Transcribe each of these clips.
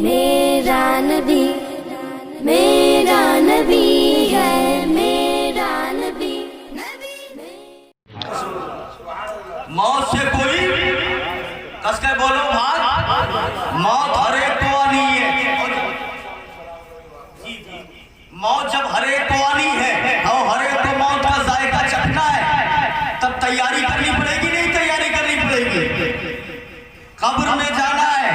मेरा नबी है, मेरा नबी। मौत से कोई कस के बोलो भाग, मौत हर एक को आनी है। मौत जब हर एक को आनी है और हर एक को मौत का जायका चखना है, तब तैयारी करनी पड़ेगी, नहीं तैयारी करनी पड़ेगी। कब्र में जाना है।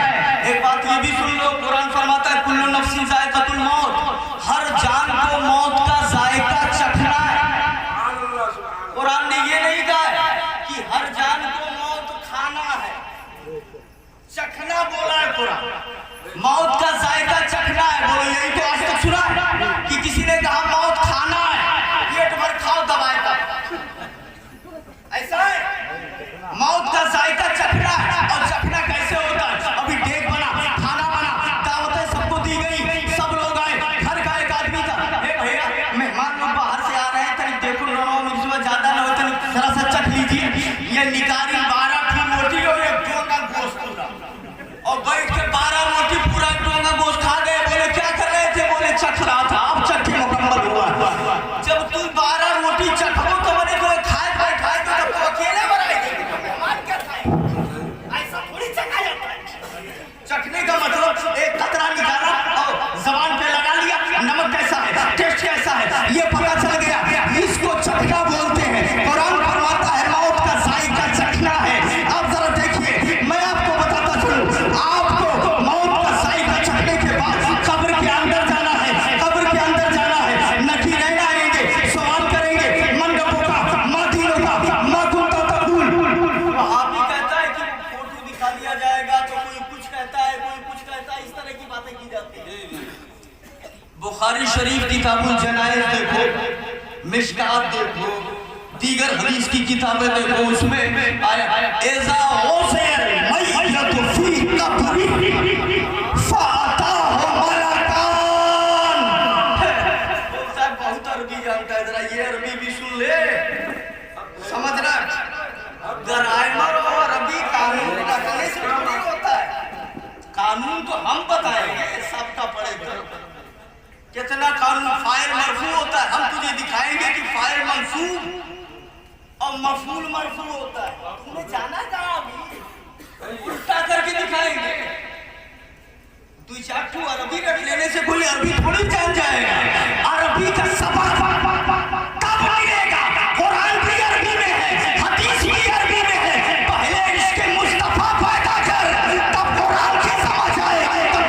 एक बात ये भी सुन लो, कुरान फरमाता है कुल्लु नफ्सिन जायकातुल मौत, हर जान को मौत का जायका चखना है। कुरान ने ये नहीं कहा कि हर जान को मौत खाना है, चखना बोला है कुरान। मौत का जायका चखना है, बोलो यही तो आज तक सुना है कि किसी ने कहा मौत खाना है, पेट भर खाओ दबाए तब। ऐसा है, मौत का जायका चखना है। और चखना कैसे होता है? अभी डेग बना, खाना बना, दावतें सबको दी गई, सब लोग आए, घर का एक आदमी था, हे भैया मेहमान लोग बाहर से आ रहे हैं, तनी देखो नरम मिर्च ज्यादा ना हो, तनी जरा सा चख लीजिए। ये निकारी 12 की रोटी और एक डोंगा गोश्त पूरा, और बैठ के 12 रोटी पूरा डोंगा गोश्त खा गए। बोले क्या कर रहे थे? बोले चख रहा था। अब चख के मुकम्मल हुआ। जब तू 12 रोटी चखो तो मैंने कोई खाए बैठाए तो तब तो अकेले बनाएगी, मेहमान क्या खाए? ऐसा थोड़ी चखा जाता है। चखने का मतलब एक कतरा निकाला और जबान पे लगा लिया, नमक कैसा है, टेस्ट कैसा है, ये पता चल गया, इसको चखना बोलते हैं। कुरान फरमाता है मौत का जायका चखना है। अब जरा देखिए, मैं आपको बताता चलूं, आपको मौत का जायका चखने के बाद कब्र के अंदर जाना है। कब्र के अंदर जाना है, नकीरें आएंगे, सवाल करेंगे मंडपों का, मदीनों का, मकुंता तकुल। वहां भी कहता है कि फोटो दिखा दिया जाएगा, तो कोई कुछ कहता है, कोई कुछ कहता है, इस तरह की बातें की जाती है। बुखारी शरीफ किताबुल जनाइज देखो, मिशकात देखो, दीगर हदीस की किताबें देखो, उसमें आया एजा ओसेर मय्यतु फी कब्री फाताहु मलकान। साहब बहुत अरबी जानता है, जरा ये अरबी भी सुन ले, समझना। ग्रामर और अरबी कानून रखने से नहीं होता है। कानून तो हम बताएंगे, सबका पड़ेगा। कितना कानून फाइल मरफू होता है, हम तुझे दिखाएंगे कि फाइल मंसूब और मफूल मरफू होता है। तुमने जाना कहाँ? अभी उल्टा करके दिखाएंगे। 2-4 ठू अरबी रख लेने से कोई अरबी थोड़ी जान जाएगा। अरबी का सबक कब मिलेगा? कुरान भी अरबी में है, हदीस भी अरबी में है। पहले इसके मुस्तफा पैदा कर, तब कुरान की समझ आएगा।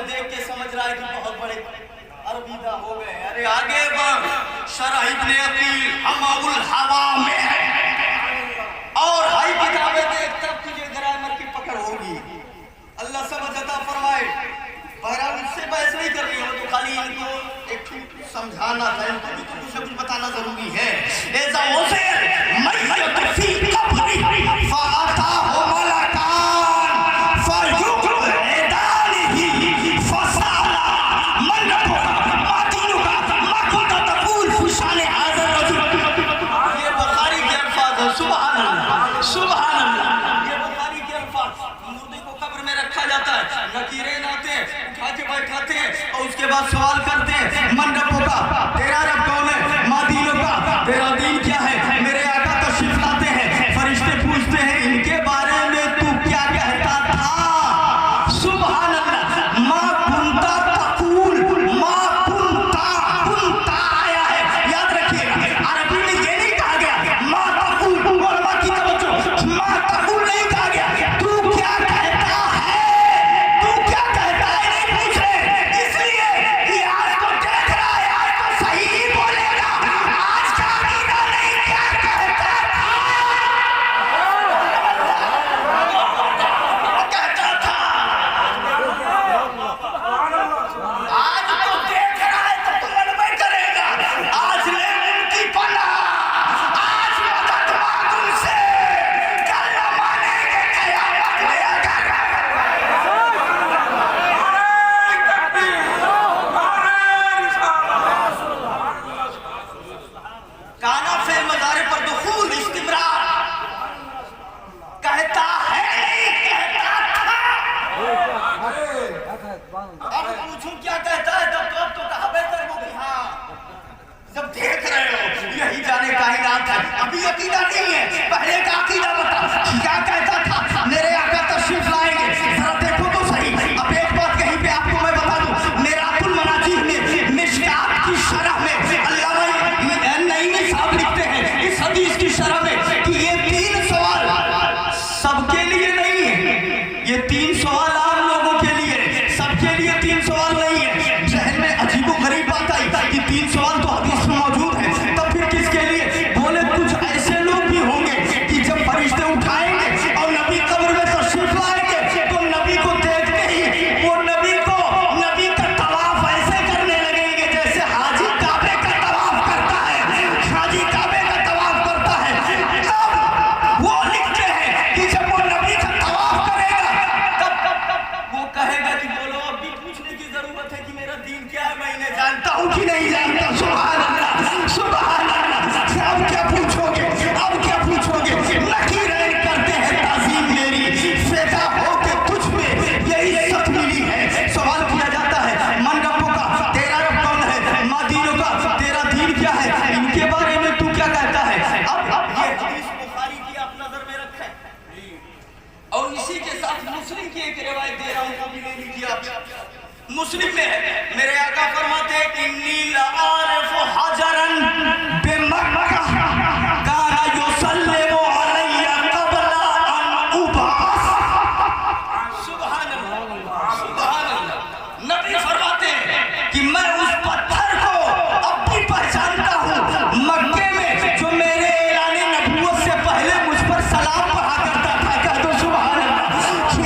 देख के समझ रहा है कि बहुत बड़े अरबीदा हो गए। अरे आगे बढ़, शरह इब्ने अकील हमाउल हवा में है और हाई किताबें देख, तब तुझे ग्रामर की पकड़ होगी। अल्लाह समझ अता फरमाए। बहरहाल उससे बहस नहीं करनी है, तो खाली इनको एक समझाना था, इनको भी तो कुछ न कुछ बताना जरूरी है। ऐसा ओसेर मय्यतु फी कब्री फाताहु मलकान फयुक्र इदानिही फसाला मंडपो मदीनुका मकुंता तकुल फुशाने हाज़र रजुल। ये बुखारी के अल्फाज है। सुभान अल्लाह, सुभान अल्लाह। ये बुखारी के अल्फाज। मुर्दे को कब्र में रखा जाता है, नकीरें लाते हैं, उठा के बैठाते हैं और उसके बाद सवाल करते हैं मंडपों का, तेरा रब कौन है? मदीनों का, तेरा दीन क्या है? मेरे आका तशरीफ लाते हैं, फरिश्ते पूछते हैं इनके बारे में तू क्या कहता था? सुभान अल्लाह। मां कुंता तकुल, मां कुंता आया है, याद रखिएगा। अरबी में ये नहीं कहा गया मां तकुल, उलमा की तवज्जो, मां तकुल नहीं कहा गया। तू क्या कहता है, तू क्या कहता है नहीं पूछ रहे, इसलिए कि आज को देख रहा है, आज को अब पूछूं क्या कहता है तब तो कहावे कर वो कि हाँ जब देख रहे हो यही जाने कायनात है। अभी अकीदा नहीं है, पहले का अकीदा बता क्या कहता था। मेरे आका तशरीफ लाएंगे, जरा देखो तो सही। अब एक बात कहीं पे आपको मैं बता दूं, मेरा अब्दुल मनाजीह में मिशकात की शरह में अल्लामा नईमी साहब लिखते हैं इस हदीस की शरह में कि ये 3 सवाल सबके लिए नहीं है, ये 3 सवाल आम लोगों के लिए, सबके लिए 3 सवाल नहीं है। जहन में अजीबोगरीब बात आई कि 3 सवाल तो हदीस में मौजूद है, तब फिर किसके लिए? बोले कुछ ऐसे लोग भी होंगे कि जब फरिश्ते उठाएंगे और नबी कब्र में तशरीफ लाएंगे तो नबी को देखते ही वो नबी का तवाफ ऐसे करने लगेंगे जैसे हाजी काबे का तवाफ करता है, हाजी काबे का तवाफ करता है। अब वो लिखते हैं कि जब वो नबी का तवाफ करेगा तब वो कहेगा कि बोलो अब भी पूछने की जरूरत है कि मेरा दीन क्या है, मैं इन्हें जानता हूँ कि नहीं जानता। सुभान अल्लाह, सुभान अल्लाह। अब क्या पूछोगे, अब क्या पूछोगे? नकीरैन करते हैं ताज़ीम मेरी, फ़िदा हो के तुझ में ये इज्जत मिली है। सवाल किया जाता है मन रब्बों का, तेरा रब कौन है? मादीनों का, तेरा दीन क्या है? इनके बारे में तू क्या कहता है? अब ये हदीस बुखारी की आप नजर में रखें और इसी के साथ मुस्लिम की एक रिवायत दे रहा हूँ, कभी ले लीजिए आप। मुस्लिम में है, मेरे आका फरमाते हैं कि इन्नी लआरिफु हजरन बिमक्का काना युसल्लिमु अलैया क़ब्ला अन उबअस। सुभान अल्लाह, सुभान अल्लाह। नबी फरमाते हैं कि मैं उस पत्थर को अब भी पहचानता हूँ मक्के में जो मेरे ऐलान नबूवत से पहले मुझ पर सलाम पढ़ा करता था। कह दो सुभान अल्लाह।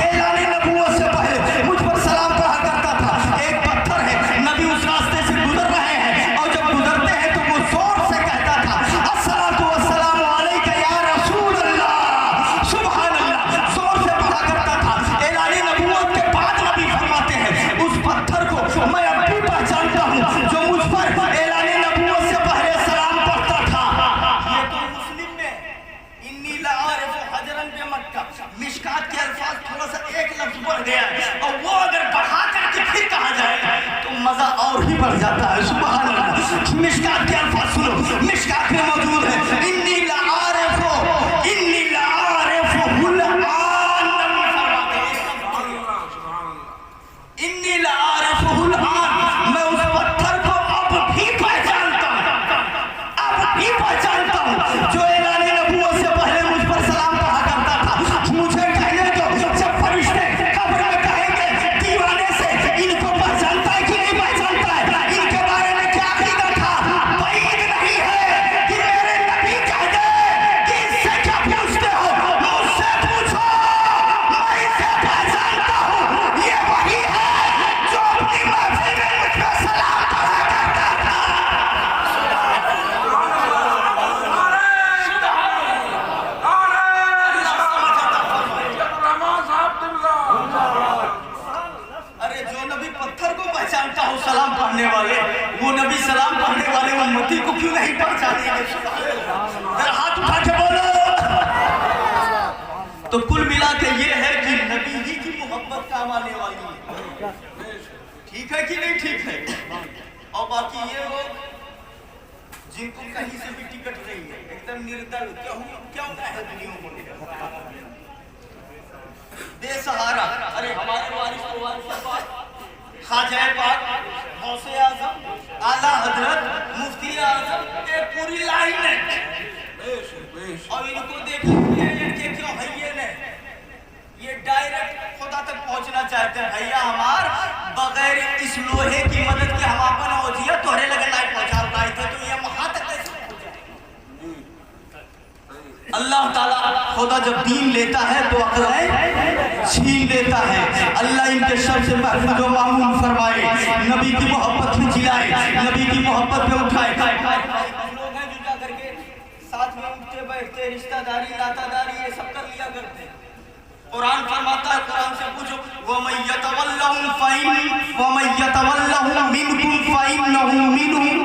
ऐलान नबूवत से पहले मुझ पर सलाम पढ़ा करता था। एक पत्थर है, नबी उस रास्ते से गुजर रहे हैं और जब गुजरते हैं तो वो जोर से कहता था अस्सलातु वस्सलामु अलैका या रसूल अल्लाह। सुभान अल्लाह, जोर से पढ़ा करता था। ऐलान नबूवत के बाद नबी फरमाते हैं उस पत्थर को मैं अब भी पहचानता हूँ जो मुझ पर ऐलान नबूवत से पहले सलाम पढ़ता था। ये तो मुस्लिम में इन्नी लआरिफु हजरन बिमक्का, मिशकात के अल्फाज थोड़ा सा एक लफ्ज बढ़ गया है और वो अगर बढ़ा करके फिर कहा जाए तो मजा और ही बढ़ जाता है। सुभान अल्लाह। मिशकात के अल्फाज सुनो, मिशकात में मौजूद है इन्नी लआरिफु, इन्नी लआरिफु हुल आन। नबी फरमाते हैं इन्नी लआरिफु हुल आन, मैं उस पत्थर को अब भी पहचानता हूँ, अब भी पहचानता हूँ जो ऐलान नबूवत से पहले मुझ पर सलाम पढ़ा करता था। मुझे कहने दो, जब फरिश्ते कब्र में कहेंगे दीवाने से इनको पहचानता है कि नहीं पहचानता है, इनके बारे में क्या अकीदा था, बैद नहीं है कि मेरे नबी कह दे कि इससे क्या पूछते हो, मुझसे पूछो, मैं इसे पहचानता हूँ। ये वही है जो अपनी महफिल में मुझ पर सलाम पढ़ा करता था। अरे जो नबी पत्थर को पहचानता हो सलाम पढ़ने वाले, वो नबी सलाम पढ़ने वाले उम्मती को क्यों नहीं पहचानेंगे? जरा हाथ उठा के बोलो। तो कुल मिला के ये है कि नबी ही की मोहब्बत काम आने वाली है। ठीक है कि नहीं ठीक है? और बाकी ये लोग जिनको कहीं से भी टिकट नहीं है, एकदम निर्दल, क्यों है दुनिया में बेसहारा। अरे हमारे वारिस तो वारिस ख्वाजा पाक, गौसे आज़म, आला हजरत, मुफ्ती आज़म, ये पूरी लाइन है। और इनको देखिए इनके क्यों भैया ने ये डायरेक्ट खुदा तक पहुंचना चाहते हैं। भैया हमार बगैर इस लोहे की मदद के हम अपन ओजिया तोहरे लगे लाइट पहुंचा रहे थे, तो ये वहां तक कैसे अल्लाह ताला खुदा जब दीन लेता है तो अक़लें छीन लेता है। अल्लाह इनके शर से महफूज़ व मामून फरमाए, नबी की मोहब्बत में जिलाए, नबी की मोहब्बत में उठाए। लोग हैं जो जा करके साथ में उठते बैठते रिश्तेदारी नातादारी ये सब कर लिया करते हैं। कुरान फरमाता है, कुरान से पूछो वमन यतवल्लहुम मिनकुम फइन्नहु मिनहुम,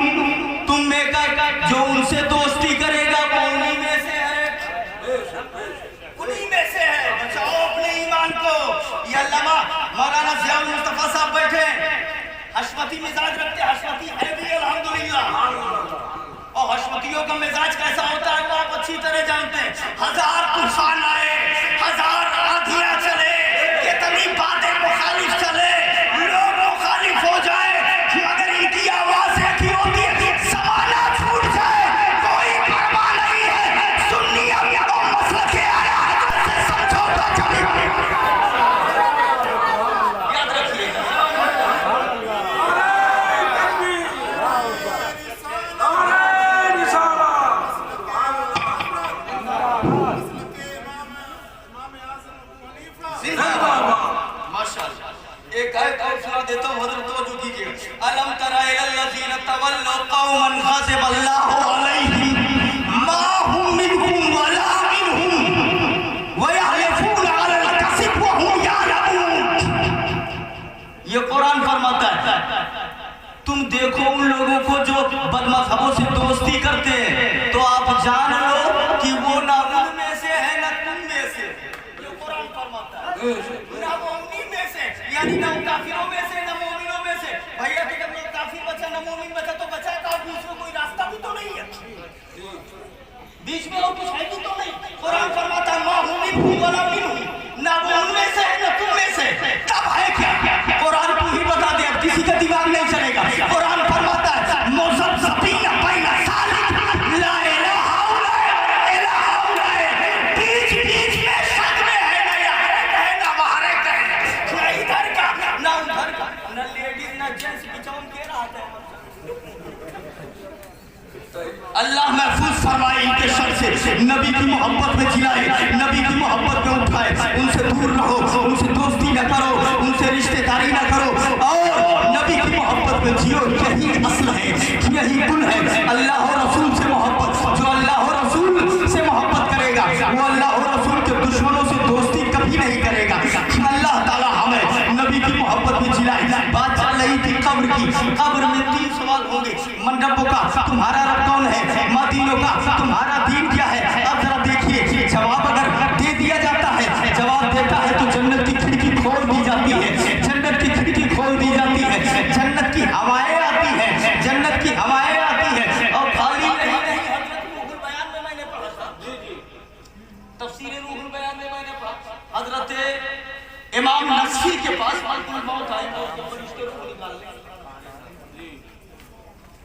तुम में का जो उनसे दोस्ती करेगा वो उन्हीं में से है, उन्हीं में से है। बचाओ अपने ईमान को। ये अल्लामा मौलाना ज़ियाउल मुस्तफ़ा साहब बैठे अलम तरा इलल्लज़ीना तवल्लौ कौमन ग़ज़िबल्लाहु अलैहिम मा हुम मिनहुम वला मिनहुम व यहलिफूना अलल कज़िब व हुम यअलमून। ये कुरान फरमाता है तुम देखो उन लोगों को जो बदमज़हबों से दोस्ती करते हैं तो आप जान लो कि वो ना उन में से है ना तुम में से। ये कुरान फरमाता है ना वो उन्हीं में से, यानी ना काफिरों में से ना मोमिनों में से। भैया कि जब लोग काफिर बचा ना मोमिन बचा तो बचा का बीच में कोई रास्ता भी तो नहीं है, बीच में और कुछ है भी तो नहीं। कुरान फरमाता है मा हुम मिनहुम वला मिनहुम, ना वो उनमें से है ना तुम में से। तब है क्या? कुरान तू ही बता दे, अब किसी का दिमाग नहीं चलेगा। कुरान फरमाता है मुज़ब्ज़बीना बैना ज़ालिक ला इलाहा इल्लल्लाह, बीच बीच में शक में है ना यहाँ है ना वहाँ है, ना इधर का ना उधर का, ना लेडीज ना जेंट्स बिचौन के रहते हैं। अल्लाह महफूज फरमाए इनके शर से, नबी की मोहब्बत में जिलाए, नबी की मोहब्बत में उठाए। उनसे दूर रहो, उनसे दोस्ती न करो, उनसे रिश्तेदारी न करो और नबी की मोहब्बत में जियो। यही असल है, यही गुण है अल्लाह और रसूल से मोहब्बत। जो अल्लाह और रसूल से मोहब्बत करेगा वो अल्लाह और रसूल के दुश्मनों से दोस्ती कभी नहीं करेगा। अल्लाह ताला हमें नबी की मोहब्बत में जिलाए। बात चल रही थी कब्र की। कब्र में 3 सवाल होंगे। मन रब्बों का, तुम्हारा रब कौन है? मदीनों का, तुम्हारा दीन क्या है? अब जरा देखिए, जवाब अगर दे दिया जाता है, जवाब देता है तो जन्नत की खिड़की खोल दी जाती है, जन्नत की खिड़की खोल दी जाती है, जन्नत की हवाएं आती है, जन्नत की हवाएं आती है। और खाली नहीं, रूहुल बयान में मैंने पढ़ा था, तफसीर रूहुल बयान में मैंने पढ़ा, हजरत इमाम नस्फी के पास मलकुल मौत आई, मौत के फरिश्ते रूह निकाल ले।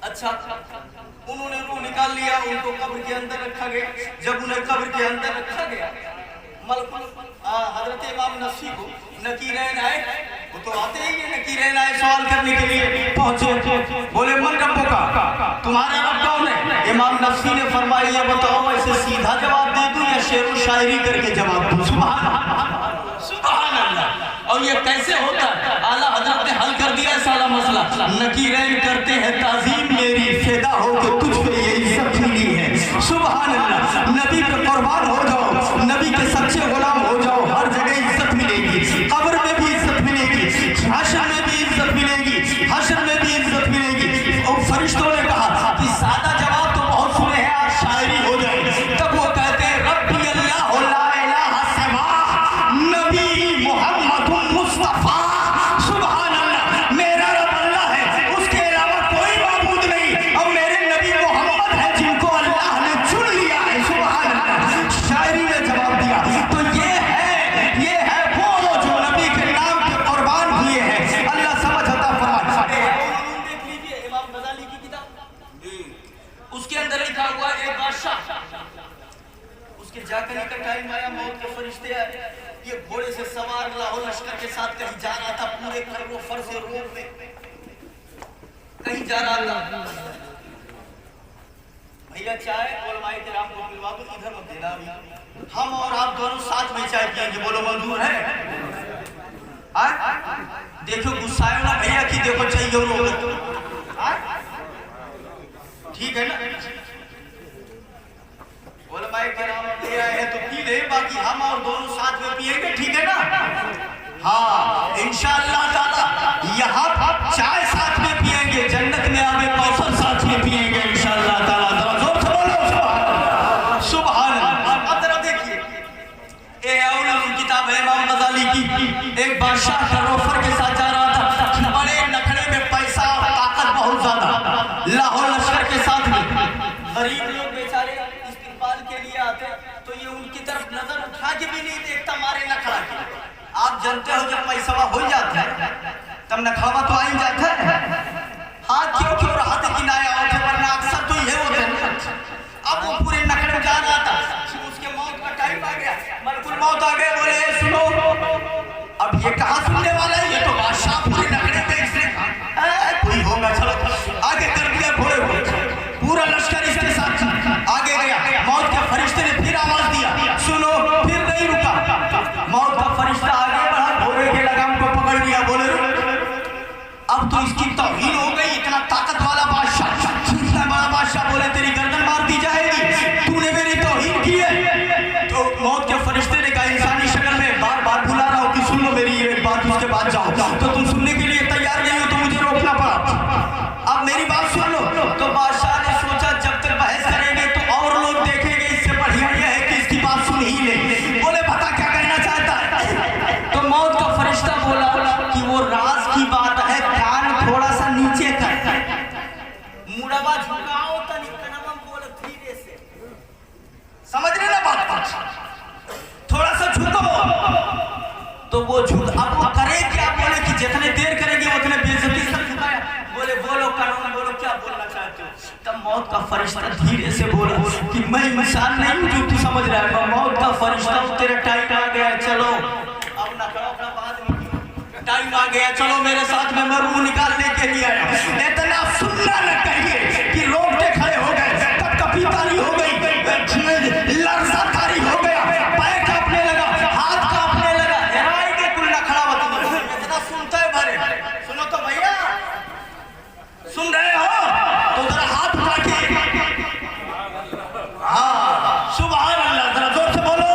अच्छा, उन्होंने रूह निकाल लिया, उनको कब्र के अंदर रखा गया। जब उन्हें कब्र के अंदर रखा गया, मलकुल हजरत इमाम नस्फी को नकीरैन आए, वो तो आते ही है, नकीरैन आए सवाल करने के लिए पहुंचे। बोले मन रब्बों का, तुम्हारा रब कौन है? इमाम नस्फी ने फरमाया ये बताओ ऐसे सीधा जवाब दे दूं या शेर व शायरी करके जवाब दूं? सुभान अल्लाह। और ये कैसे होता है? आला हजरत ने हल कर दिया सारा मसला। नकीरैन करते हैं ताज़ीम मेरी, फिदा हो के तुझ पे ये इज्जत मिली है। सुभान अल्लाह। नबी पे कुर्बान हो जाओ, नबी के सच्चे गुलाम हो जाओ, हर जगह इज्जत मिलेगी। कब्र में भी इज्जत मिलेगी, हश्र में भी इज्जत मिलेगी, हश्र में भी इज्जत मिलेगी। और फरिश्तों ने कहा कि सादा जवाब तो बहुत सुने हैं, आज शायरी हो जाए। तब वो कहते हैं रब्बी अल्लाह ला इलाहा सिवा नबी मुहम्मदुन मुस्तफा। सुभान अल्लाह, मेरा रब अल्लाह है, उसके अलावा कोई माबूद नहीं। और मेरे नबी मोहम्मद है जिनको अल्लाह ने चुन लिया है। सुभान अल्लाह। शायरी ने जवाब दिया तो ये है वो जो नबी के नाम पे कुर्बान हुए हैं। अल्लाह समझ अता फरमाए। देख लीजिए इमाम गजाली की किताब, उसके अंदर लिखा हुआ एक बादशाह, उसके जाकर का टाइम आया, मौत के फरिश्ते आए, ये घोड़े से सवार लाहौर लश्कर के साथ कहीं जा रहा था, पूरे खैरो फर से रोड में कहीं जा रहा था। भैया चाय उलमाए किराम को पिलवा दो, इधर मत देना, हम और आप दोनों साथ में चाय पिएंगे, बोलो मंजूर है? देखो गुस्साए ना भैया की, देखो चाहिए और ठीक है ना? उलमाए किराम ले आए हैं तो पी ले, बाकी हम और दोनों साथ में पिएंगे, ठीक है ना? हाँ इंशाअल्लाह ताला यहाँ चाय साथ में पिएंगे, जन्नत में आगे कौसर साथ में पिएंगे इंशाअल्लाह ताला। जोर से बोलो सुभान अल्लाह। अब जरा देखिए, ये किताब है इमाम गजाली की। एक बादशाह रोफर के साथ जा रहा था, बड़े नखरे में पैसा ताकत बहुत ज्यादा, लाहौर लश्कर के साथ में। गरीब लोग बेचारे इस्तेमाल के लिए आते तो ये उनकी तरफ नजर उठा के भी नहीं देखता, मारे नखरा के। आप जानते हो जब पैसा हो जाता है तब नखरावा तो आ ही जाता है। हाथ क्यों क्यों हाथ किनाया होते, वरना अक्सर तो ये होते हैं। अब वो पूरे नखरे में जा रहा था, उसके मौत का टाइम आ गया, मलकुल मौत आ गए। बोले सुनो, अब ये कहाँ सुनने वाला है? ये तो बादशाह पूरे नखरे में कोई होगा, चलो आगे कर दिया घोड़े को, पूरा लश्कर इसके साथ आगे गया। मौत के फरिश्ते ने फिर आवाज दिया, सुनो, फिर नहीं रुका। मौत का फरिश्ता आगे बढ़ा, घोड़े के लगाम को पकड़ लिया, बोले अब तो इसके मुड़वा झुकाओ तनी कनवा बोल धीरे से, समझ रहे ना बात? थोड़ा सा झुको तो वो झुक, अब वो करे क्या? बोले कि जितने देर करेंगे उतने बेइज्जती से झुकाया। बोले बोलो कानून, बोलो क्या बोलना चाहते हो? तब मौत का फरिश्ता धीरे से बोला कि मैं इंसान नहीं हूँ जो तू समझ रहा है, मैं मौत का फरिश्ता हूँ, तेरा टाइम आ गया, चलो अब ना करो अपना बात, टाइम आ गया, चलो मेरे साथ में, मैं रूह निकालने के लिए आया। इतना सुनना न कहिए कि रोकते खड़े हो गए, कपकपी तारी हो गई, लरसा तारी हो गया, पैर कांपने लगा, हाथ कांपने लगा, हेराई के कुल ना खड़ा बता। इतना सुनते है भरे, सुनो तो भैया, सुन रहे हो तो जरा हाथ उठा के, हाँ सुभान अल्लाह, जरा जोर से बोलो।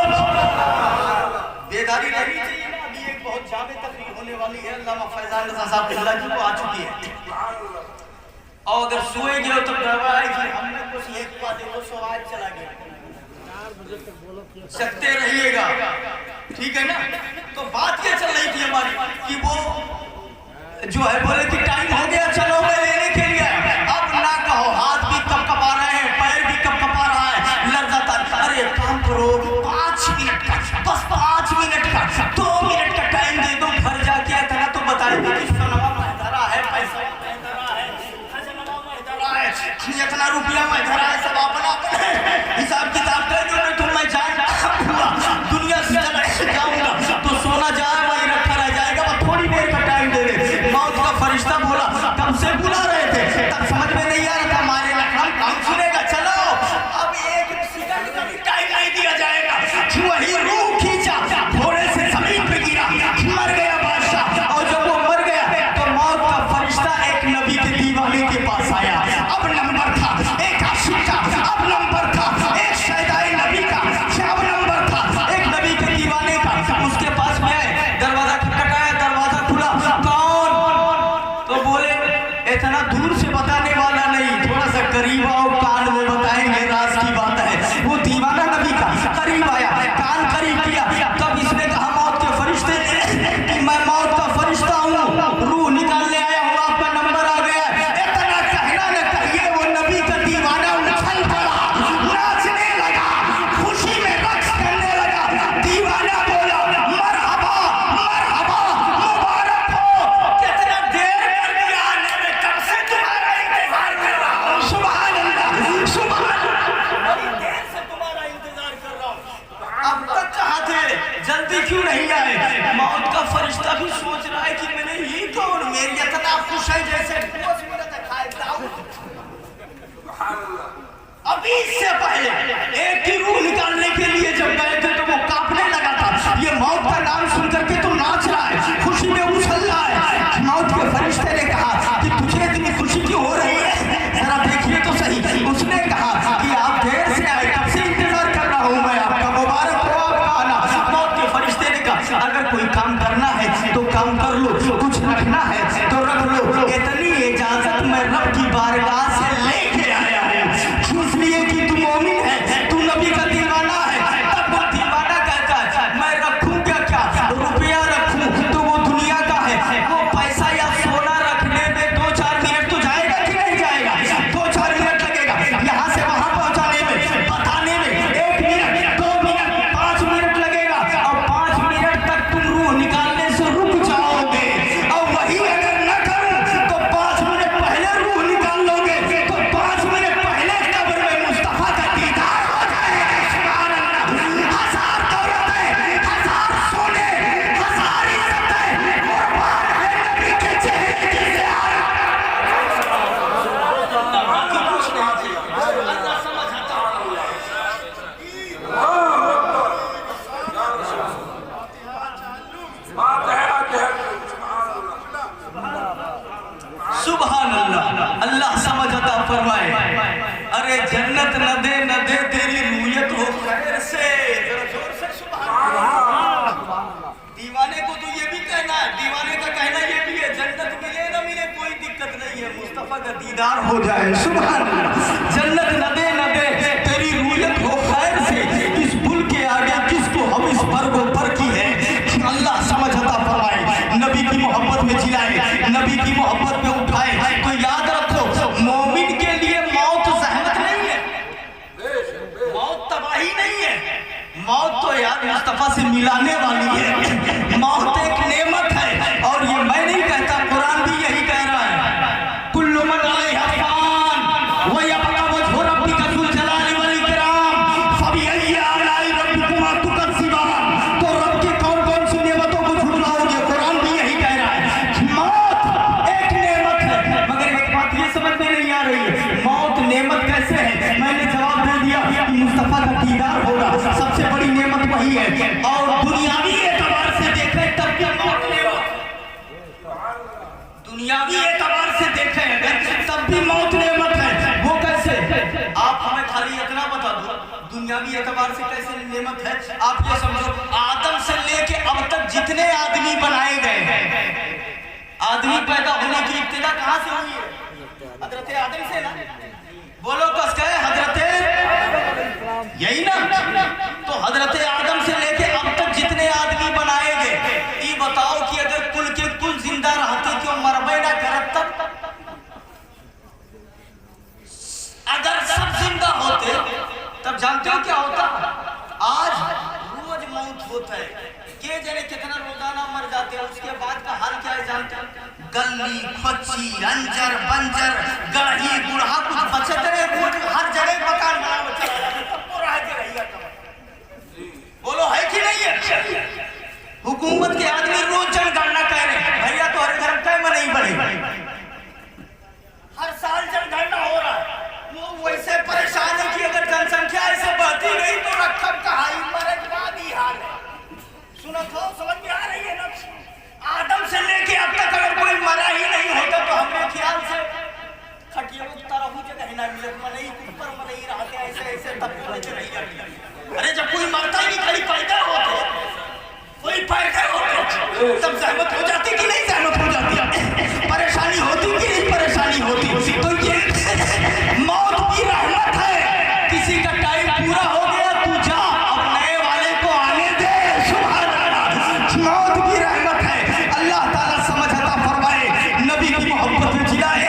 बेदारी रहनी चाहिए ना। अभी एक बहुत जामे तकरीर होने वाली है, अल्लामा फैजान रज़ा साहब बिल्ला जी को आ चुकी है, और अगर सोए गए तो डरवा है कि हमने कुछ एक बात देखो सवाल चला गया, सकते रहिएगा, ठीक है ना? तो बात क्या चल रही थी हमारी कि वो जो है बोले कि टाइम हो गया, चलो मैं लेने के लिए। अब ना कहो, हाथ भी कपकपा रहे हैं, पैर भी कपकपा रहा है, लर्ज़त। अरे काम करो, 5 मिनट का, बस 5 मिनट का, 2 मिनट का टाइम दे दो, घर जाके इतना तो बताएंगे कि सोना महदरा है, पैसा महदरा है, खजाना महदरा है, इतना रुपया महदरा है, सब अपना हिसाब किताब कर दो। तो मैं दुनिया से चला जाऊंगा तो सोना जाए वही रखा रह जाएगा, वो थोड़ी देर का टाइम दे दे। मौत का फरिश्ता बोला, कब से बुला रहे थे, तब समझ में नहीं आ रहा था, हमारे लखनऊ काम सुनेगा, चलो अब 1 सेकंड का भी टाइम नहीं दिया जाएगा। वही रूह खींचा, घोड़े से जमीन पे गिरा, मर गया बादशाह। और जब वो मर गया तो मौत का फरिश्ता एक नबी के दीवाने के पास आया। अब नंबर था एक आशिक का, अब नंबर था एक शहदाए नबी का, अब नंबर था एक नबी के दीवाने का। उसके पास में दरवाजा खटखटाया, दरवाजा खुला, कौन? तो बोले इतना दूर से बताने वाला नहीं, थोड़ा सा करीब आओ, कान में बताएंगे, राज की बात है। वो दीवाना नबी का करीब आया, कान करीब किया, तब इसने कहा मौत के फरिश्ते कि मैं मौत का फरिश्ता हूँ, रूह निकालने आया हूँ, आपका नंबर आ गया है। इतना कहना न कहिए, वो नबी का दीवाना उछल पड़ा, नाचने लगा, खुशी में रक्स करने लगा। दीवाना बोला मरहबा मरहबा, मुबारक हो, कितना देर कर दिया आने में, कब से तुम्हारा इंतजार कर रहा हूँ। सुभान अल्लाह, सुभान अल्लाह, बड़ी देर से तुम्हारा इंतजार कर रहा हूँ, अब तक कहाँ थे, जल्दी क्यों नहीं आए? मौत का फरिश्ता भी सोच रहा है कि मैंने ये कौन, मेरी इतना खुश है जैसे गोश्त मिला था खाए दाऊद। अभी इससे पहले एक की रूह निकालने के लिए जब गए थे तो वो कांपने लगा था, ये मौत का नाम सुन करके तो नाच रहा है, खुशी में उछल रहा है। मौत के फरिश्ते ने कहा कि तुझे इतनी खुशी क्यों हो रही है, जरा देखिए तो सही। उसने कहा कि आप देर से आए, कब से इंतजार कर रहा हूँ मैं आपका, मुबारक हो आपका आना। मौत के फरिश्ते ने कहा अगर कोई काम करना है तो काम कर लो, कुछ रखना है तो रख लो, इतनी इजाजत मैं रब की बारगाह से लेके आया हूँ, इसलिए कि तू मोमिन है, तू नबी का दीवाना है। तब वो दीवाना कहता है मैं रखूं क्या, क्या रुपया रखूं तो वो दुनिया का है, वो पैसा या सोना रखने में 2-4 मिनट तो जाएगा कि नहीं जाएगा, 2-4 मिनट लगेगा यहाँ से वहां पहुंचाने में, बताने में 1 मिनट, 2 मिनट, 5 मिनट लगेगा, और 5 मिनट तक तुम रूह निकालने से रुक जाओगे। और वही अगर न करूं तो 5 मिनट पहले रूह निकाल लोगे, तो 5 मिनट पहले कब्र में मुस्तफा का दीदार हो जाएगा। सुभान अल्लाह, 1000 दौलतें, 1000 सोने, 1000 इज्जतें कुर्बान है नबी के चेहरे की ज़ियारत। बाकी कुछ नहीं थी, अल्लाह समझाता है। सुभान अल्लाह, अल्लाह समझ अता फरमाए। अरे जन्नत न दे तेरी रूयत हो खैर से, जरा जोर से सुभान अल्लाह। दीवाने को तो ये भी कहना है, दीवाने का कहना ये भी है, जन्नत मिले न मिले कोई दिक्कत नहीं है, मुस्तफा का दीदार हो जाए। सुभान अल्लाह, जन्नत न दे तेरी रूयत हो खैर से, इस पुल के आगे किसको हम इस बर्गो पर की है। अल्लाह समझ अता फरमाए, नबी की मोहब्बत में जिलाए, नबी की मोहब्बत में उठाए। तो याद रखो मोमिन के मुस्तफा से मिलाने वाली है। मौत एक नेमत है, और ये मैं नहीं कहता, कुरान भी यही कह रहा है, कुल्लु मन अलैहा फान व यबका वजहु रब्बिका ज़ुल जलाली वल इकराम फबिअय्यि आलाइ रब्बिकुमा तुकज़्ज़िबान। तो रब की कौन कौन सी नेमतों को झुठलाओगे? कुरान भी यही कह रहा है, मौत एक नेमत है। मगर एक बात ये समझ में नहीं आ रही है, मौत नेमत कैसे है? मैंने जवाब दे दिया कि मुस्तफा का दीदार होगा सबसे बड़ी नेमत वही है। और दुनियावी एतबार से देखें तब भी मौत नेमत, दुनियावी एतबार से देखें तब भी मौत नेमत है। वो कैसे? आप हमें खाली इतना बता दो, दुनियावी एतबार से कैसे नेमत है? आप ये समझो, आदम से लेके अब तक जितने आदमी बनाए गए हैं, आदमी पैदा होने की इब्तिदा कहां से हुई है? हजरत आदम से ना? बोलो कस कहे हजरत, यही ना? तो हजरत आदम से लेके अब तक जितने आदमी बनाए गए, ये बताओ कि अगर कुल के कुल जिंदा रहते क्यों मरबे ना करत? तक अगर सब जिंदा होते तब जानते हो क्या होता? आज रोज मौत होता है, के जने कितना रोजाना मर जाते हैं, उसके बाद का हाल क्या है जानते हैं? गली खच्ची अंजर बंजर गढ़ी बूढ़ा कुछ बचत रहे, हर जगह मकान बना बोलो है कि नहीं है? हुकूमत के आदमी रोज जनगणना कह रहे हैं, भैया तो हर घर कई में नहीं बढ़े, हर साल जनगणना हो रहा है। वो वैसे परेशान है कि अगर जनसंख्या ऐसे बढ़ती गई तो रकम कहाई मरजवादी हाल है। सुनो तो समझ में आ रही है ना? आदम से लेके अब तक अगर कोई मरा ही नहीं होता तो हमें ख्याल से खटिया तरह जगह ना मिले, मनई ऊपर मनई रहते ऐसे ऐसे तब नहीं। अरे जब कोई मरता ही नहीं, खाली पैदा होते, कोई पैदा होते, तब सहमत हो जाती कि नहीं सहमत हो जाती? परेशानी होती कि नहीं परेशानी होती? तो ये मौत की रहमत है, किसी का टाइम पूरा हो गया तू जा, अब नए वाले को आने दे। सुभान अल्लाह, मौत की रहमत है। अल्लाह ताला समझ अता फरमाए, नबी की मोहब्बत में जिलाए,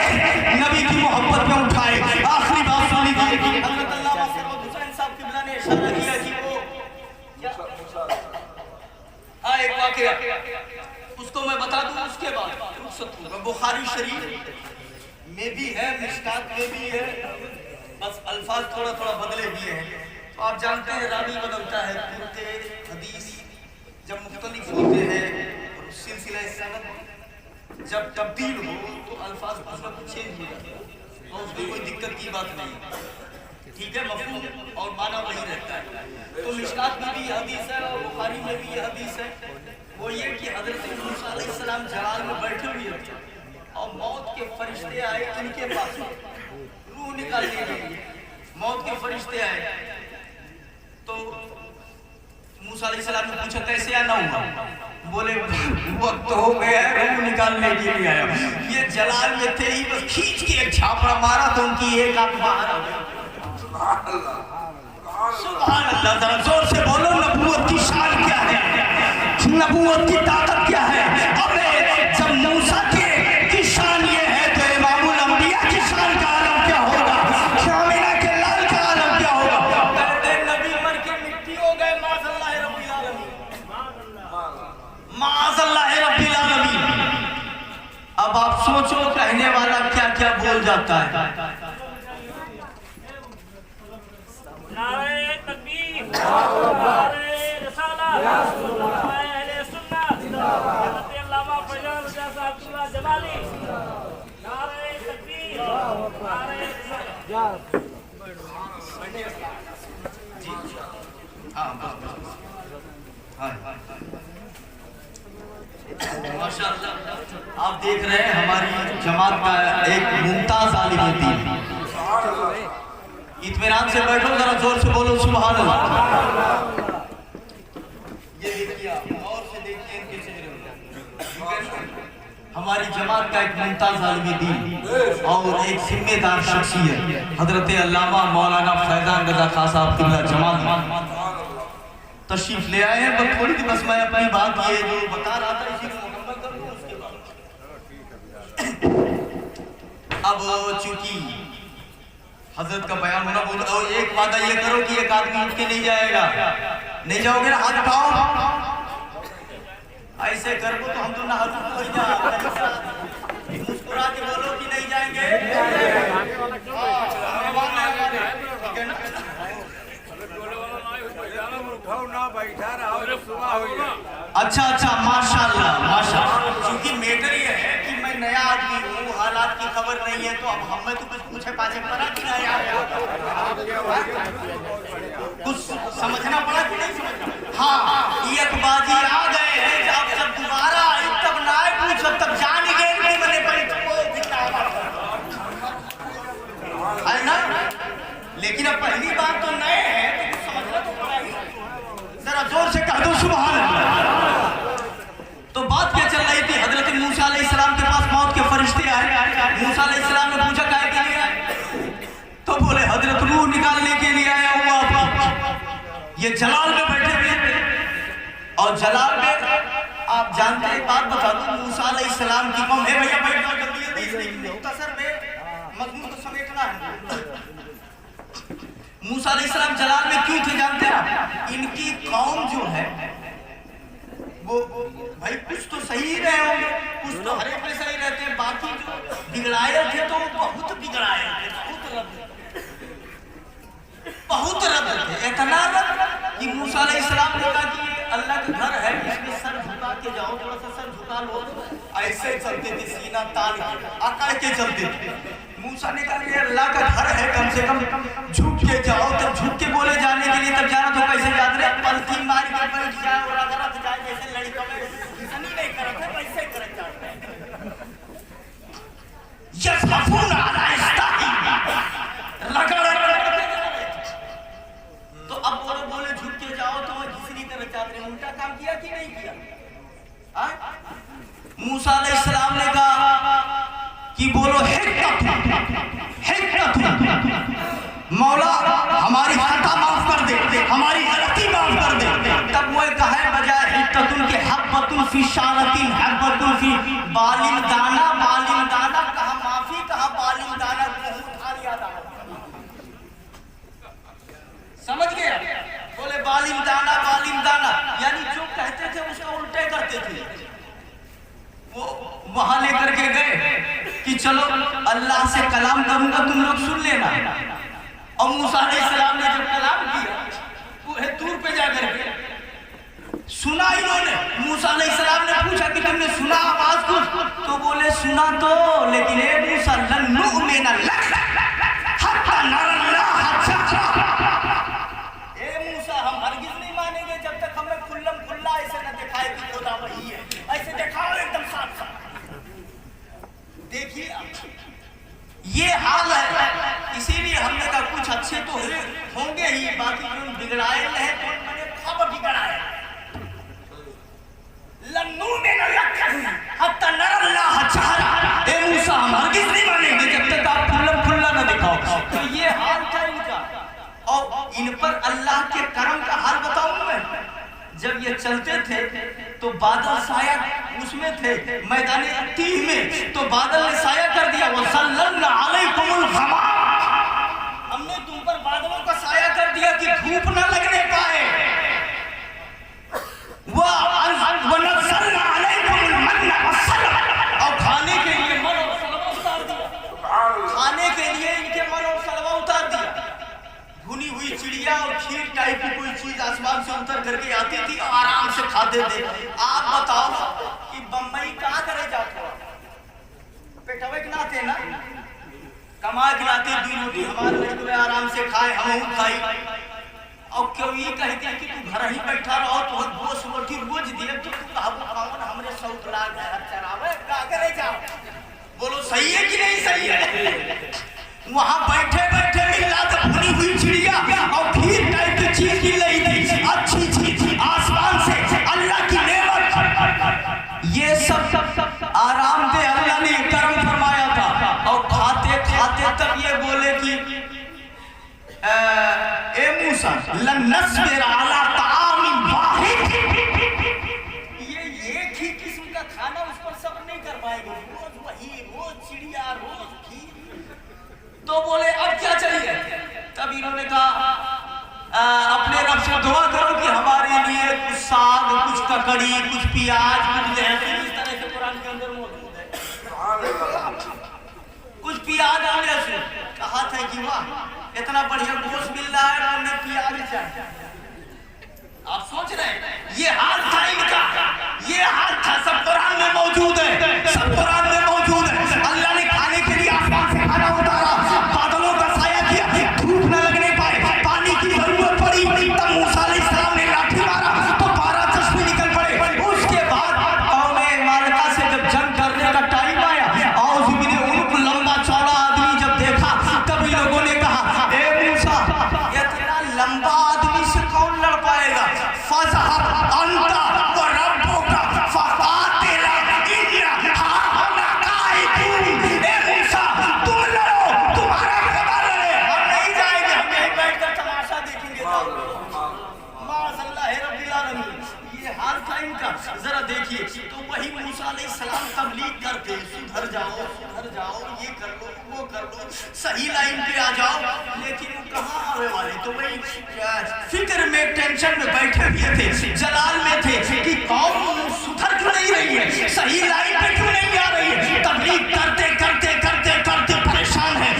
नबी की मोहब्बत में उठाए। आखिरी बात सुनी थी हज़रत अल्लामा सरवत हुसैन साहब किबला ने इशारा किया कि वो एक वाकया उसको मैं बता दूं, उसके बाद बुखारी शरीफ में भी है, मिशकात में भी है, बस अल्फाज थोड़ा थोड़ा बदले भी हैं। तो आप जानते हैं रावी बदलता है, कुर्ते हदीस जब मुख्तलिफ होते हैं और सिलसिला सनद जब तब्दील हो तो अल्फाज कुछ ना कुछ चेंज हो जाते हैं, और उसमें कोई दिक्कत की बात नहीं, ठीक है, मफहूम और माना वही रहता है। तो मिशकात में भी यह हदीस है और बुखारी में भी यह हदीस है, वो ये कि हज़रत मूसा अलैहिस्सलाम जलाल में बैठे हुए थे और मौत के फरिश्ते आए इनके पास रूह निकालने के लिए। मौत के फरिश्ते आए तो मूसा अलैहिस्सलाम ने पूछा कैसे आना हुआ? बोले वक्त हो गया है, रूह निकालने के लिए आया। ये जलाल में थे ही, बस खींच के एक छापड़ा मारा तो उनकी एक आंख बाहर आ गई। सुभान अल्लाह, जरा जोर से बोलो, नबूवत की शान क्या है, नबूवत की ताकत क्या है। अबे जब मूसा की शान ये है तो इमामुल अंबिया की शान का आलम क्या होगा, शामिना के लाल का आलम क्या होगा। कहते नबी मर के मिट्टी हो गए, माज़अल्लाह रब्बिल आलमीन, माज़अल्लाह रब्बिल आलमीन। अब आप सोचो कहने वाला क्या क्या बोल जाता है। नारे तकबीर, नारे रिसालत, अहले सुन्नत, हज़रत अल्लामा फैज़ल साहब किबला जलाली, नारे तकबीर, नारे रिसालत। माशाअल्लाह, आप देख रहे हैं हमारी जमात का एक मुमताज आलिम दीन। इत्मीनान से बैठो, जरा जोर से बोलो सुभान अल्लाह। ये देखिए, और से देखिए इनके चेहरे, हमारी जमात का एक मुमताज आलिम दीन और एक जिम्मेदार शख्सियत हजरत अल्लामा मौलाना फैजान रजा खान साहब किबला जमात तशरीफ ले आए हैं। बस थोड़ी सी बस मैं अपनी बात ये जो बता रहा था इसी को मुकम्मल कर दूं, उसके बाद अब चूंकि हजरत का बयान होना बोल, और एक वादा ये करो कि एक आदमी उठ के नहीं जाएगा, नहीं जाओगे ना, हाथ उठाओ। ऐसे कर को तो हम तो नहा मुस्कुरा के बोलो कि नहीं जाएंगे। अच्छा अच्छा, माशाल्लाह माशाल्लाह। क्योंकि मैटर ये है कि मैं नया आदमी हूँ, हालात की खबर नहीं है, तो अब हमें तो कुछ पूछे पाछे पड़ा कि नहीं आया, कुछ समझना पड़ा कि नहीं समझना। हाँ, ये बाजी आ गए हैं, जब सब दोबारा आई तब ना पूछ, तब जान गए नहीं मैंने पड़ी है ना। लेकिन अब पहली बात तो नए हैं, तो समझना तो पड़ा ही। जरा जोर से कह दो सुभान अल्लाह। तो बात क्या चल रही थी, हजरत मूसा अलैहिस्सलाम के पास मौत के फरिश्ते आए। मूसा अलैहिस्सलाम ने पूछा काहे के लिए आए, तो बोले हजरत रूह निकालने के लिए आया हुआ। ये जलाल में बैठे हुए थे, और जलाल में आप जानते हैं, बात बता दूं, मूसा अलैहिस्सलाम की कौम है। भैया बैठ जाओ जल्दी जल्दी, इसलिए मुख्तसर में मजमून को समेटना है। मूसा अलैहिस्सलाम जलाल में क्यों थे जानते हैं? इनकी कौम जो है वो भाई कुछ तो सही रहे होंगे, कुछ तो हर एक में सही रहते हैं, बाकी जो बिगड़ाए थे तो बहुत बिगड़ाए थे, बहुत रद्द थे। इतना रद्द कि मूसा अलैहिस्सलाम ने कहा कि अल्लाह का घर है, इसमें सर झुका के जाओ, थोड़ा सा सर झुका लो। ऐसे चलते थे, सीना तान अकड़ के चलते थे। मूसा ने कहा ये अल्लाह का घर है, कम से कम झुक के जाओ। तब झुक के बोले जाने के लिए, तब जाना तो कैसे जाते रहे, पलथी मार के बैठ जाए और अगर जाए जैसे लड़का में नहीं करते वैसे करते जाते हैं। तो अब बोले झुक के जाओ तो जिसरी तरह चाहते हैं, उल्टा काम किया कि नहीं किया? मूसा अलैहिस्सलाम ने कहा कि बोलो मौला हमारी खता माफ कर दे, हमारी गलती माफ कर दे। तब वो कहे बजाय हिक्कतुन के हब्बतुन फी शारतिन हब्बतुन फी बालिम दाना, बालिम दाना कहा माफी, कहा बालिम दाना उठा लिया था। समझ गए? बोले बालिम दाना यानी जो कहते थे उसका उल्टे करते थे। वो वहां लेकर के गए कि चलो अल्लाह से कलाम करूंगा, तुम लोग सुन लेना। और मूसा अलैहिस्सलाम ने जब कलाम किया वो दूर पे जाकर के सुना इन्होंने। मूसा अलैहिस्सलाम ने पूछा कि तुमने सुना आवाज कुछ? तो बोले सुना तो, लेकिन ए मूसा लन नु'मिना लक हत्ता नरल्लाह जहरा। ए मूसा हम हरगिज नहीं मानेंगे जब तक हमें खुल्लम खुल्ला ऐसे न दिखाए कि खुदा वही है। ऐसे दिखाओ एकदम साफ साफ। देखिए ये हाल है, इसीलिए हमने कहा कुछ अच्छे तो होंगे ही, बाकी जो बिगड़ाए हैं तो मैंने कब बिगड़ाया। लन्नू में न लक्कन हत्ता नरल्लाह जहरा। ए मूसा हम हरगिज नहीं मानेंगे जब तक आप खुल्लम खुल्ला न दिखाओ। तो ये हाल था इनका। और इन पर अल्लाह के करम का हाल बताऊं मैं। जब ये चलते थे तो बादल साया उसमें थे, मैदान तीह में, तो बादल ने साया कर दिया। वसल्लल्ना अलैकुमुल गमाम, हमने तुम पर बादलों का साया कर दिया कि धूप न लगने पाए। वनज़्ज़लना अलैकुमुल मन्ना वस्सलवा, और खाने के लिए मन और सलवा उतार दिया। खाने के लिए इनके मन और सलवा उतार दिया। भुनी हुई चिड़िया और खीर टाइप की कोई चीज आसमान से उतर करके आती थी और आराम से खाते थे। आप बताओ कि बम्बई कहाँ करे जाते हो? पेटवे खिलाते ना, कमा खिलाते, दी रोटी हमारे लड़के आराम से खाए, हम खाई। और क्यों ये कहते हैं कि तू घर ही बैठा रहो, तो गोश्त रोटी रोज दिए, तो हमरे सौत लाख चरावे का करे जाओ। बोलो सही है कि नहीं सही है? वहां बैठे बैठे मिला तो भुनी हुई चिड़िया और खीर टाइप की चीज की लाई थी, अच्छी चीज आसमान से अल्लाह की नेमत। ये सब आराम दे अल्लाह ने करम फरमाया था। और खाते खाते तब ये बोले कि ए मूसा लन नस्बिर अला तामिन वाहिद, ये एक ही किस्म का खाना उस पर सब नहीं कर पाएंगे, रोज वही, रोज चिड़िया, रोज खीर। तो बोले अब क्या चाहिए? तब इन्होंने कहा अपने रब से दुआ करो कि हमारे साग, कुछ ककड़ी, कुछ प्याज, कुछ लहसुन, इस तरह से कुरान के अंदर मौजूद है। कुछ प्याज और लहसुन, कहा था कि वाह इतना बढ़िया गोश्त मिल रहा है, हमने प्याज चाहिए। आप सोच रहे हैं ये हाल था इनका, ये हाल था, सब कुरान में मौजूद है, सब कुरान में मौजूद है। अल्लाह ने खाने के लिए आसमान से खाना उतारा, बादलों का साया किया, धूप न लगने पाए, पानी की जरूरत पड़ी, तब मूसा अलैहिस्सलाम ने लाठी मारा तो 12 चश्मे निकल पड़े। उसके बाद कौमे मालिका से जब जंग करने का टाइम आया, और उनको लंबा चौड़ा आदमी जब देखा, तब लोगों ने कहा ए मूसा इतना लंबा आदमी से कौन लड़ पाएगा? फज़हब अंता व रब्बुका फक़ातिला इन्ना हाहुना काइदून। ए मूसा तुम लड़ो, तुम्हारा खबर लड़े, हम नहीं जाएंगे, हम यहीं बैठकर तमाशा देखेंगे। माशअल्लाह रब्बिल आलमीन, ये हाल था इनका। जरा देखिए, तो वही मूसा अलैहिस्सलाम तबलीग करते, सुधर जाओ, सुधर जाओ, ये कर लो, वो कर लो, सही लाइन पे आ जाओ, लेकिन वो कहाँ आने वाले? तो वही फिक्र में, टेंशन में बैठे हुए थे, जलाल में थे कि कौम सुधर क्यों नहीं रही है, सही लाइन पे क्यों नहीं आ रही है। तबलीग करते करते करते करते परेशान है,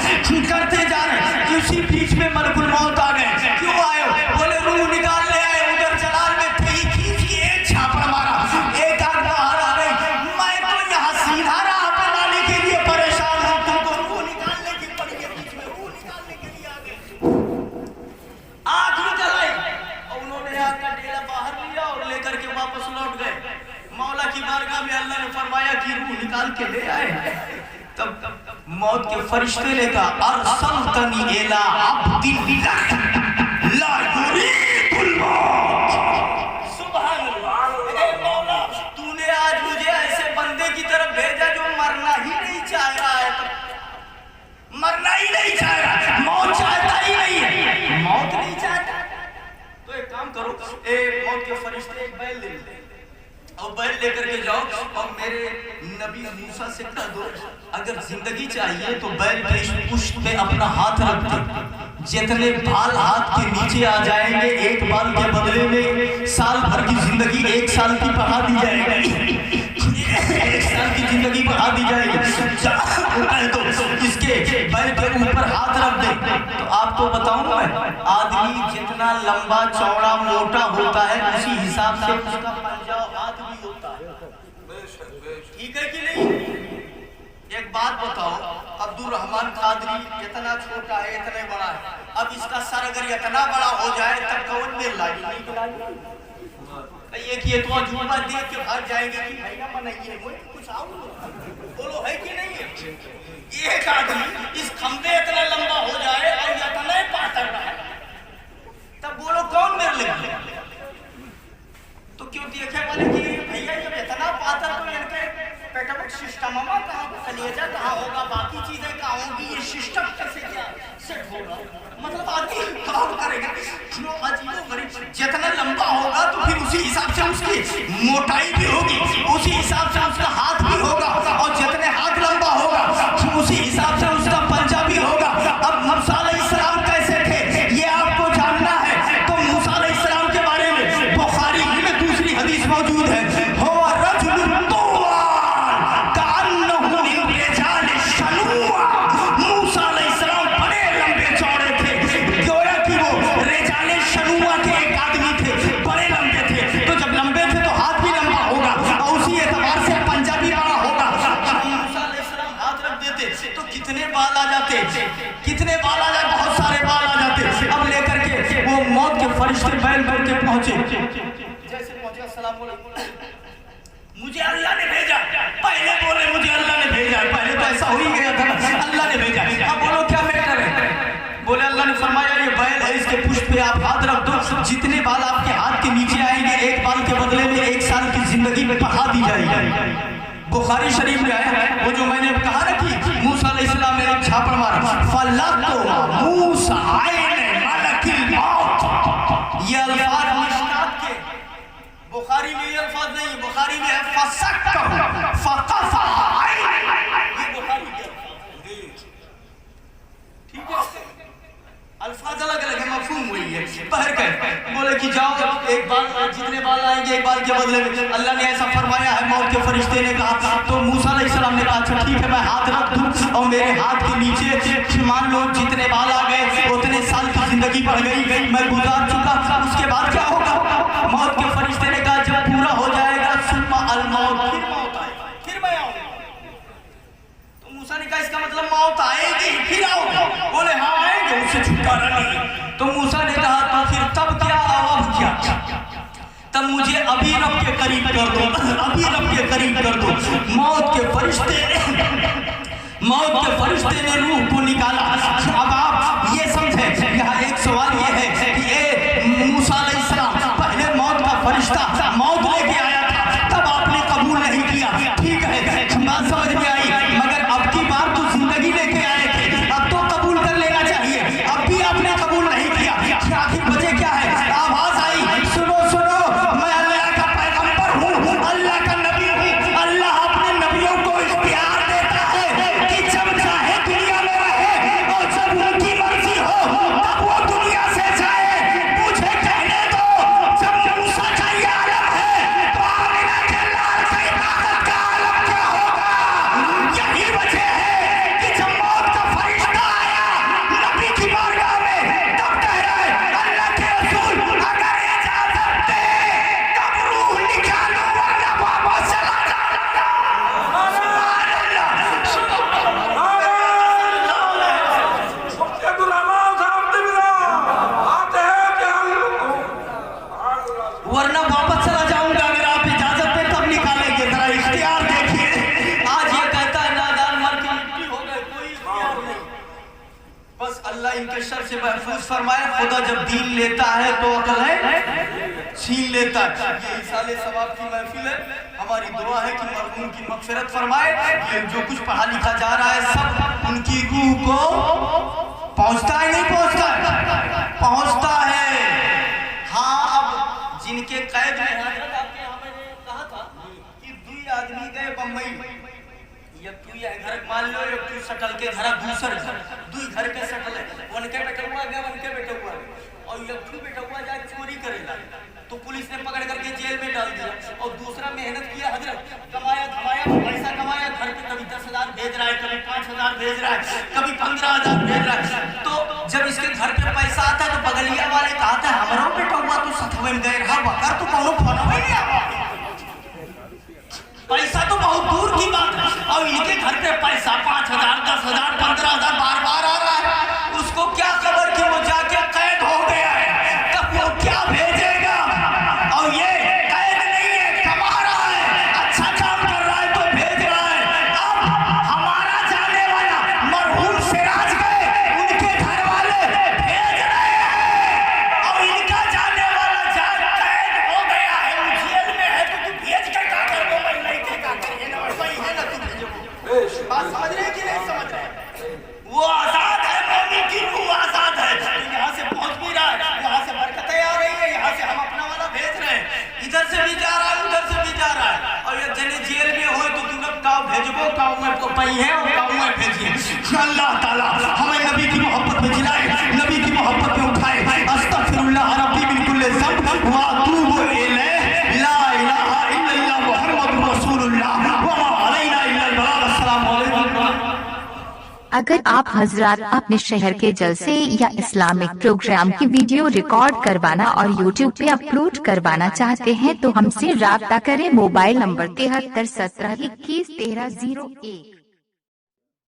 करते जा रहे हैं। उसी बीच में मलकुल मौत आ गए। क्यों आए? बोले रूह निकाल ले आए। उधर जलाल में थे, खींच के एक छापड़ मारा, एक आग बाहर आ गई। मैं तो यहाँ सीधा राह पे लाने के लिए परेशान हूँ, तुमको रूह निकालने की पड़ी है, बीच में रूह निकालने के लिए आ गए। आग भी जलाई और उन्होंने आग का डेरा बाहर लिया और लेकर के वापस लौट गए। मौला की बारगाह में अल्लाह ने फरमाया कि रूह निकाल के ले आए। तब मौत के फरिश्ते ने कहा अरसलतनी इला अब्दिन ला युरीदुल मौत। सुभान अल्लाह, ए मौला तूने आज मुझे ऐसे बंदे की तरफ भेजा जो मरना ही नहीं चाह रहा है, तो मरना ही नहीं चाह रहा, मौत चाहता ही नहीं है, मौत नहीं चाहता। तो एक काम करो, मौत के फरिश्ते एक बैल ले ले और बैल लेकर के जाओ और मेरे नबी मूसा से कह दो अगर जिंदगी चाहिए तो बैल के इस पुष्ट पे अपना हाथ रख दे, जितने बाल हाथ के नीचे आ जाएंगे, एक बाल के बदले में साल भर की जिंदगी 1 साल की बढ़ा दी जाएगी, 1 साल की जिंदगी बढ़ा दी जाएगी। तो इसके बैल के ऊपर हाथ रख दे। तो आपको बताऊं मैं, आदमी जितना लंबा चौड़ा मोटा होता है उसी हिसाब से उसका पंजा और हाथ भी होता है, ठीक है कि नहीं? एक बात बताओ, अब्दुल रहमान कादरी इतना छोटा है, इतने बड़ा है, अब इसका सर अगर इतना बड़ा हो जाए तब कौन में लागी? एक ये तो अजूबा देख के भाग जाएंगे कि भैया बनाइए कुछ आओ, बोलो है कि नहीं है? एक आदमी इस खंबे इतना लंबा हो जाए और इतना ही पातर रहा, तब बोलो कौन मेरे लिए? तो क्यों देखे वाले कि भैया जब इतना पातर तो इनके पेटवक सिस्टम कहाँ, कलेजा कहाँ होगा, बाकी चीजें कहाँ होंगी, ये सिस्टम कैसे क्या सेट होगा? मतलब आदमी काम करेगा जितना लंबा होगा तो फिर उसी हिसाब से उसकी मोटाई भी होगी, उसी हिसाब से उसका हाथ भी होगा, और जितने हाथ लंबा होगा उसी हिसाब से उसका पंजा भी होगा। अब मूसा अलैहिस्सलाम कैसे थे ये आपको जानना है, तो मूसा अलैहिस्सलाम के बारे में बुखारी में दूसरी हदीस मौजूद है, मूसा अलैहिस्सलाम बड़े लंबे चौड़े थे, गोया कि वो रेजाले शनुआ के एक आदमी थे, बड़े लंबे थे। तो जब लंबे थे तो हाथ भी लंबा होगा और उसी एतबार से पंजा भी बड़ा होगा। मूसा अलैहिस्सलाम हाथ रख देते तो कितने बाल आ जाते, कितने बाल आ जाते, बहुत सारे बाल आ जाते। अब लेकर के वो मौत के फरिश्ते बैल बैल के पहुंचे, जैसे पहुंचे अस्सलाम वालेकुम, मुझे अल्लाह ने भेजा। पहले बोले मुझे अल्लाह ने भेजा, पहले तो ऐसा हो ही गया था, अल्लाह ने भेजा। अब बोलो क्या मैटर है? बोले अल्लाह ने फरमाया ये बैल है, इसके पुष्ट पे आप हाथ रख दो, जितने बाल आपके हाथ के नीचे आएंगे एक बाल के बदले में 1 साल की जिंदगी में बढ़ा दी जाएगी। बुखारी शरीफ में आया है, वो जो मैंने कहा ना कि मूसा अलैहिस्सलाम ने एक छापड़ मारा, फलतो मूसा आयन मलकिल मौत, ये अल्फाज मिशकात के, बुखारी में ये अल्फाज नहीं, बुखारी में है फसक्कहु फकफा आयन, ये बुखारी के ठीक है, अल्फाज अलग अलग है, मफहूम वही है। पहर के बोले कि जाओ एक बार, जितने बाल आएंगे एक बाल के बदले में। अल्लाह ने ऐसा फरमाया है, मौत के फरिश्ते ने कहा। तो मूसा अलैहिस्सलाम ने कहा अच्छा ठीक है, मैं हाथ रख दूं और मेरे हाथ के नीचे मान लो जितने बाल आ गए उतने साल की जिंदगी बढ़ गई, मैं गुजार चुका। उसके बाद क्या होगा? मौत के फरिश्ते ने कहा जब पूरा हो जाएगा सुम्मा अल मौत, फिर मौत आएगी, फिर मैं आऊंगा। तो मूसा ने कहा इसका मतलब मौत आएगी फिर आओगे? बोले हाँ आएंगे, उससे छुटकारा नहीं। तो मूसा ने कहा तो फिर तब क्या, अब क्या? तब मुझे अभी रब के करीब कर दो, अभी रब के करीब कर दो। मौत के फरिश्ते ने रूह को निकाला। अब आप ये समझे, यहाँ एक सवाल ये है कि ये मूसा अलैहिस्सलाम पहले मौत का फरिश्ता मौत लेके आया था, तब आपने कबूल नहीं किया, ठीक है, बात समझ में आई। मगर अब की बार तो जिंदगी लेके आए थे, अब तो कबूल कर लेना चाहिए, अब भी आपने कबूल नहीं किया। आखिर वजह क्या है? आवाज आई, सुनो सुनो, मैं अल्लाह का पैगंबर हूँ, अल्लाह का नबी हूँ। अल्लाह अपने नबियों को इख्तियार देता है कि जब चाहे दुनिया में रहे और जब उनकी मर्जी हो तब वो दुनिया से जाए। मुझे कहने दो, जब मूसा का ये आलम है तो आमिना के लाल की इबादत का आलम क्या होगा? यही वजह है कि जब मौत का फरिश्ता आया नबी की बारगाह में, तब कह रहे अल्लाह के रसूल अगर इजाजत दे तब रूह निकालो वरना वापस चला जाऊंगा। वरना वापस चला जाऊंगा, अगर आप इजाजत दें तब निकालेंगे। जरा इख्तियार देखिए, आज ये कहता है नादान मर के मिट्टी हो गए, कोई इख्तियार नहीं। बस अल्लाह इनके शर से महफूज फरमाए। खुदा जब दीन लेता है तो अकल है छीन लेता है। ये इसाले सवाब की महफिल है, हमारी दुआ है कि मरहूम की मगफिरत फरमाए। ये जो कुछ पढ़ा लिखा जा रहा है सब उनकी रूह को पहुंचता है, नहीं पहुंचता है? पहुंचता है। हाँ, अब जिनके कैद में हजरत आपके यहाँ मैंने कहा था कि 2 आदमी गए बम्बई, ये तू ये घर मान लो, ये तू सटल के घर दूसर घर, 2 घर के सटल है, उनके बेटा हुआ गया, उनके बेटा हुआ और ये तू बेटा हुआ जाए चोरी करेगा तो पुलिस ने पकड़ करके जेल में डाल दिया। और दूसरा मेहनत किया, हजरत कमाया धमाया, पैसा कमाया, घर पे कभी 10,000 भेज रहा है, कभी 5,000 भेज रहा है, कभी 15,000 भेज रहा है। तो जब इसके घर पे पैसा आता है तो बगलिया वाले कहा था हमारा बेटा हुआ तो सतवे में गए रहा बकर तो कौन फोन नहीं आवा। पैसा तो बहुत दूर की बात है, और इनके घर पे पैसा 5,000 10,000 15,000 बार बार आ रहा है। उसको क्या खबर कि वो जाके कैद हो गया है, तब वो क्या भेजेगा? और ये कैद नहीं है, कमा रहा है, अच्छा काम कर रहा है तो भेज रहा है। अब हमारा जाने वाला मरहूम सिराज गए, उनके घर वाले भेज रहे हैं, और इनका जाने वाला कैद हो गया है, वो जेल में है, तो तू भेज के क्या कर दो? बात समझ रहे कि नहीं समझ रहे? वो आजाद है, मौमी की रूह आजाद है। यहाँ से पहुंच भी रहा है, यहाँ से बरकतें आ रही है, यहाँ से हम अपना वाला भेज रहे हैं, इधर से भी जा रहा है, उधर से भी जा रहा है। और ये जने जेल में हो तो तुम काव भेजबो, काव में पई है और काव में भेजिए। अल्लाह ताला हमें नबी की मोहब्बत में जिलाए, नबी की मोहब्बत में उठाए। अस्तगफिरुल्लाह रब्बी मिन कुल्लि ज़ंब व अतूबु इलैह, ला इलाहा इल्लल्लाह मुहम्मदुर रसूलुल्लाह व मा अलैना इल्ला अल बलाग। अस्सलामु अलैकुम। अगर आप हजरात अपने शहर के जलसे या इस्लामिक प्रोग्राम की वीडियो रिकॉर्ड करवाना और YouTube पे अपलोड करवाना चाहते हैं तो हमसे राब्ता करें। Mobile number 73 17 21 13 01।